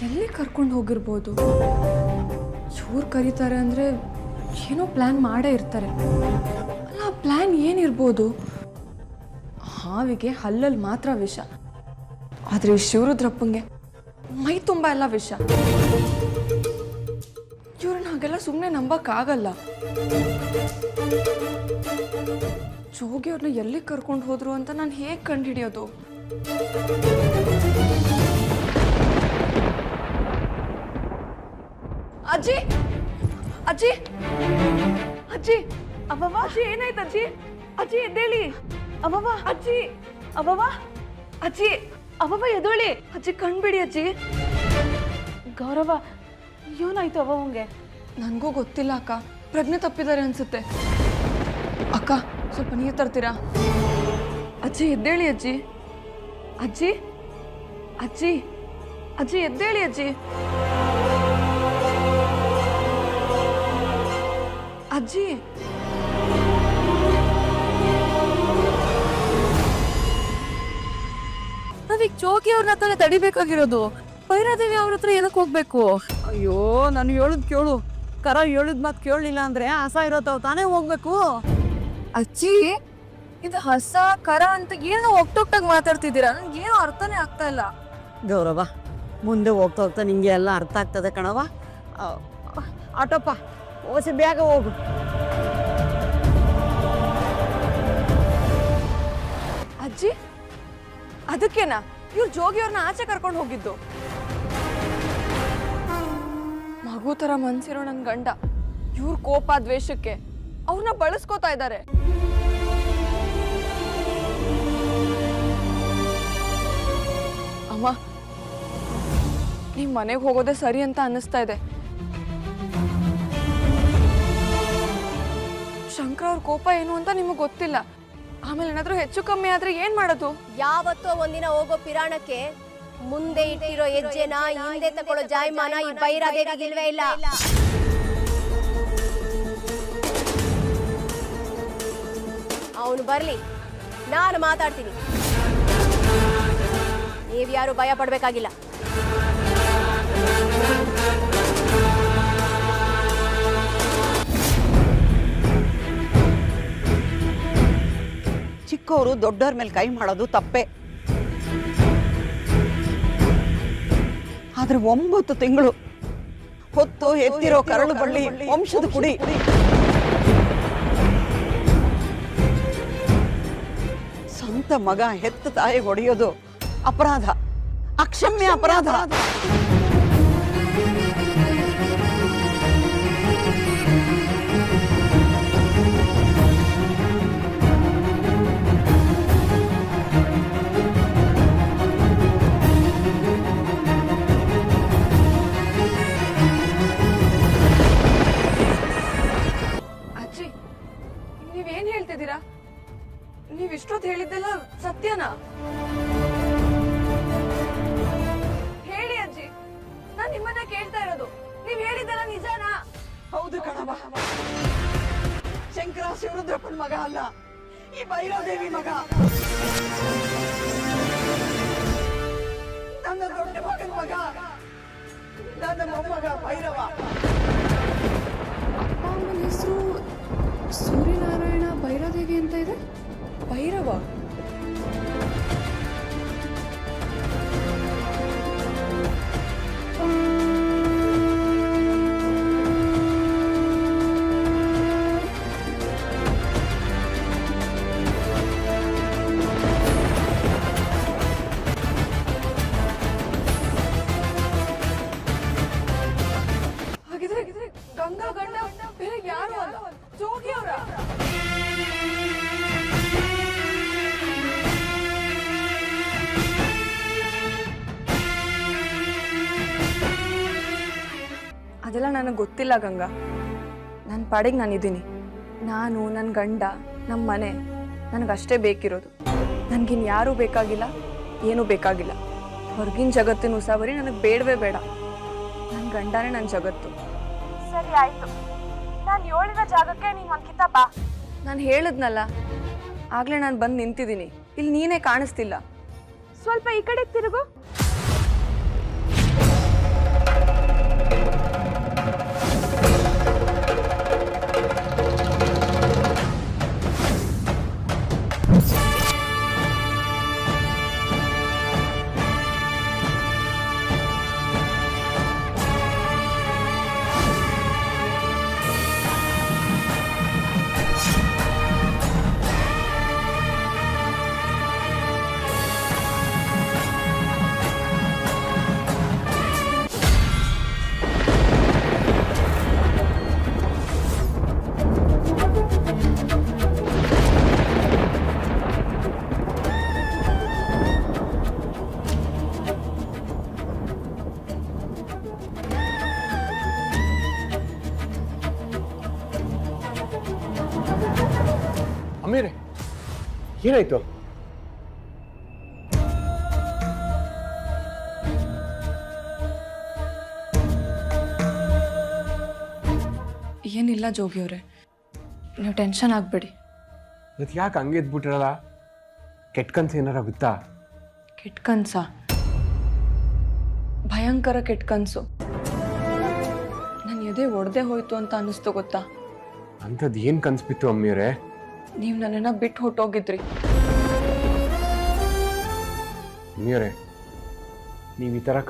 ಎಲ್ಲಿ ಕರ್ಕೊಂಡು ಹೋಗಿರ್ಬೋದು? ಇವ್ರು ಕರೀತಾರೆ ಅಂದರೆ ಏನೋ ಪ್ಲ್ಯಾನ್ ಮಾಡೇ ಇರ್ತಾರೆ. ಅಲ್ಲ, ಆ ಪ್ಲ್ಯಾನ್ ಏನಿರ್ಬೋದು? ಹಾವಿಗೆ ಹಲ್ಲಲ್ಲಿ ಮಾತ್ರ ವಿಷ, ಆದರೆ ಶಿವರುದ್ರಪ್ಪಂಗೆ ಮೈ ತುಂಬ ಎಲ್ಲ ವಿಷ. ಇವ್ರನ್ನ ಹಾಗೆಲ್ಲ ಸುಮ್ಮನೆ ನಂಬಕ್ಕಾಗಲ್ಲ. ಜೋಗಿ ಅವ್ರನ್ನ ಎಲ್ಲಿ ಕರ್ಕೊಂಡು ಹೋದ್ರು ಅಂತ ನಾನು ಹೇಗೆ ಕಂಡುಹಿಡಿಯೋದು? ಅಜ್ಜಿ, ಅಜ್ಜಿ, ಅಜ್ಜಿ, ಅಬ್ಬವ್ವ, ಅಜ್ಜಿ ಏನಾಯ್ತು ಅಜ್ಜಿ? ಅಜ್ಜಿ ಎದ್ದೇಳಿ. ಅಬ್ಬವ್ವ, ಅಜ್ಜಿ, ಅಬ್ಬವ್ವ, ಅಜ್ಜಿ, ಅಬ್ಬವ್ವ ಎದ್ದೇಳಿ. ಅಜ್ಜಿ ಕಣ್ಬಿಡಿ ಅಜ್ಜಿ. ಗೌರವ, ಏನಾಯ್ತು ಅವವಂಗೆ? ನನಗೂ ಗೊತ್ತಿಲ್ಲ ಅಕ್ಕ, ಪ್ರಜ್ಞೆ ತಪ್ಪಿದ್ದಾರೆ ಅನ್ಸುತ್ತೆ. ಅಕ್ಕ ಸ್ವಲ್ಪ ನೀರು ತರ್ತೀರಾ? ಅಜ್ಜಿ ಎದ್ದೇಳಿ ಅಜ್ಜಿ. ಅಜ್ಜಿ, ಅಜ್ಜಿ, ಅಜ್ಜಿ ಎದ್ದೇಳಿ ಅಜ್ಜಿ. ಅಜ್ಜಿ, ನಾವೀಗ ಜೋಗಿ ಅವ್ರನ್ನ ಹತ್ರ ತಡಿಬೇಕಾಗಿರೋದು. ಭೈರಾದೇವಿ ಅವ್ರ ಹತ್ರ ಏನಕ್ಕೆ ಹೋಗ್ಬೇಕು? ಅಯ್ಯೋ, ನಾನು ಹೇಳುದ್ ಕೇಳು. ಕರ ಹೇಳಿದ್ ಮಾತು ಕೇಳಲಿಲ್ಲ ಅಂದ್ರೆ ಹಸ ಇರೋತಾವ್ ತಾನೇ ಹೋಗ್ಬೇಕು. ಅಜ್ಜಿ, ಇದು ಹಸ ಕರ ಅಂತ ಏನೋ ಒಟ್ಟೊಟ್ಟಾಗಿ ಮಾತಾಡ್ತಿದ್ದೀರಾ? ನನ್ಗೆ ಏನೋ ಅರ್ಥನೇ ಆಗ್ತಾ ಇಲ್ಲ. ಗೌರವ, ಮುಂದೆ ಹೋಗ್ತಾ ಹೋಗ್ತಾ ನಿಂಗೆ ಎಲ್ಲ ಅರ್ಥ ಆಗ್ತದೆ ಕಣವ. ಆಟೋಪ್ಪ, ಓಸಿ ಬೇಗ ಹೋಗು. ಅಜ್ಜಿ, ಅದಕ್ಕೇನಾ ಇವ್ರು ಜೋಗಿಯವ್ರನ್ನ ಆಚೆ ಕರ್ಕೊಂಡು ಹೋಗಿದ್ದು? ಮಗು ಥರ ಮನ್ಸಿರೋ ನನ್ನ ಗಂಡ ಇವ್ರ ಕೋಪ ದ್ವೇಷಕ್ಕೆ ಅವ್ರನ್ನ ಬಳಸ್ಕೋತಾ ಇದ್ದಾರೆ. ಅಮ್ಮ, ನೀವು ಮನೆಗೆ ಹೋಗೋದೇ ಸರಿ ಅಂತ ಅನ್ನಿಸ್ತಾ ಇದೆ. ಶಂಕರ ಅವ್ರ ಕೋಪ ಏನು ಅಂತ ನಿಮಗೆ ಗೊತ್ತಿಲ್ಲ. ಆಮೇಲೆ ಏನಾದ್ರೂ ಹೆಚ್ಚು ಕಮ್ಮಿ ಆದ್ರೆ ಏನ್ ಮಾಡೋದು? ಯಾವತ್ತೋ ಒಂದಿನ ಹೋಗೋ ಪಿರಾಣಕ್ಕೆ ಮುಂದೆ ಇಟ್ಟಿರೋ ಹೆಜ್ಜೆನ ಹಿಂದೆ ತಕೊಳ್ಳೋ ಜಾಯಮಾನ ಈ ಭೈರಾದೇವಿಗೆ ಇಲ್ವೇ ಇಲ್ಲ. ಅವನು ಬರ್ಲಿ, ನಾನು ಮಾತಾಡ್ತೀನಿ. ನೀವ್ಯಾರು ಭಯ ಪಡ್ಬೇಕಾಗಿಲ್ಲ. ಚಿಕ್ಕವರು ದೊಡ್ಡವ್ರ ಮೇಲೆ ಕೈ ಮಾಡೋದು ತಪ್ಪೆ. ಆದ್ರೆ 9 ತಿಂಗಳು ಹೊತ್ತು ಎತ್ತಿರೋ ಕರಳು ಬಳ್ಳಿ ವಂಶದ ಕುಡಿ. ಸ್ವಂತ ಮಗ ಹೆತ್ತ ತಾಯಿಗೆ ಹೊಡೆಯೋದು ಅಪರಾಧ, ಅಕ್ಷಮ್ಯ ಅಪರಾಧ. ನೀವೇನ್ ಹೇಳ್ತಿದ್ದೀರಾ? ನೀವ್ ಇಷ್ಟೊತ್ತು ಹೇಳಿದ್ದೆಲ್ಲ ಸತ್ಯನಾ? ಹೇಳಿ ಅಜ್ಜಿ, ನಾನ್ ನಿಮ್ಮನ್ನ ಕೇಳ್ತಾ ಇರೋದು. ನೀವ್ ಹೇಳಿದ್ದೆಲ್ಲ ನಿಜಾನಾ? ಹೌದು ಕಣವ, ಶಂಕರ ಶಿವರುದ್ರಪ್ಪನ ಮಗ ಅಲ್ಲ, ಈ ಭೈರಾದೇವಿ ಮಗ. ನನ್ನ ದೊಡ್ಡ ಮಗನ ಮಗ, ನನ್ನ ಮೊಮ್ಮಗ ಭೈರವ. ಅಪ್ಪ ಅಮ್ಮನ ಹೆಸರು ಸೂರ್ಯನಾರಾಯಣ ಭೈರಾದೇವಿ ಅಂತ ಇದೆ. ಭೈರವ? ಹಾಗಿದ್ರೆ ಗಂಗಾ ಗಂಡ ಬೇರೆ ಯಾರು ಅಲ್ಲ, ಜೋಗಿ ಅವರ. ಅದೆಲ್ಲ ನನಗೆ ಗೊತ್ತಿಲ್ಲ ಗಂಗಾ. ನನ್ನ ಪಾಡಿಗೆ ನಾನಿದ್ದೀನಿ. ನಾನು, ನನ್ನ ಗಂಡ, ನಮ್ಮ ಮನೆ ನನಗಷ್ಟೇ ಬೇಕಿರೋದು. ನನಗಿನ್ ಯಾರೂ ಬೇಕಾಗಿಲ್ಲ, ಏನೂ ಬೇಕಾಗಿಲ್ಲ. ಹೊರಗಿನ ಜಗತ್ತಿನ ಉಸಾಬರಿ ನನಗೆ ಬೇಡವೇ ಬೇಡ. ನನ್ನ ಗಂಡನೇ ನನ್ನ ಜಗತ್ತು. ಸರಿ ಆಯ್ತು, ನಾನು ಹೇಳಿದ ಜಾಗಕ್ಕೆ ನೀನು ಒಂದ್ಕಿತ ಬಾ. ನಾನು ಹೇಳಿದ್ನಲ್ಲ, ಆಗಲೇ ನಾನು ಬಂದು ನಿಂತಿದ್ದೀನಿ. ಇಲ್ಲಿ ನೀನೇ ಕಾಣಿಸ್ತಿಲ್ಲ. ಸ್ವಲ್ಪ ಈ ಕಡೆ ತಿರುಗು. ಅಮ್ಮೀರೆ ಏನಾಯ್ತು? ಏನಿಲ್ಲ ಜೋಗಿಯವ್ರೆ, ನೀವು ಟೆನ್ಷನ್ ಆಗಬೇಡಿ. ಮತ್ತೆ ಯಾಕೆ ಹಂಗೆ ಎದ್ಬಿಟ್ರಲ್ಲ? ಕೆಟ್ಟ ಕನ್ಸು ಏನಾರ ಗೊತ್ತಾ? ಕೆಟ್ಟ ಕನ್ಸ? ಭಯಂಕರ ಕೆಟ್ಟ ಕನಸು. ನನ್ನ ಎದೆ ಒಡೆದೇ ಹೋಯ್ತು ಅಂತ ಅನ್ನಿಸ್ತು ಗೊತ್ತಾ? ಅಂಥದ್ದು ಏನು ಕನ್ಸು ಬಿತ್ತು ಅಮ್ಮಿಯವ್ರೆ? ನೀವು ನನ್ನನ್ನು ಬಿಟ್ಟು ಹೊಟ್ಟೋಗಿದ್ರಿ. ಅಮ್ಮಿಯವ್ರೆ, ನೀವು ಈ ಥರ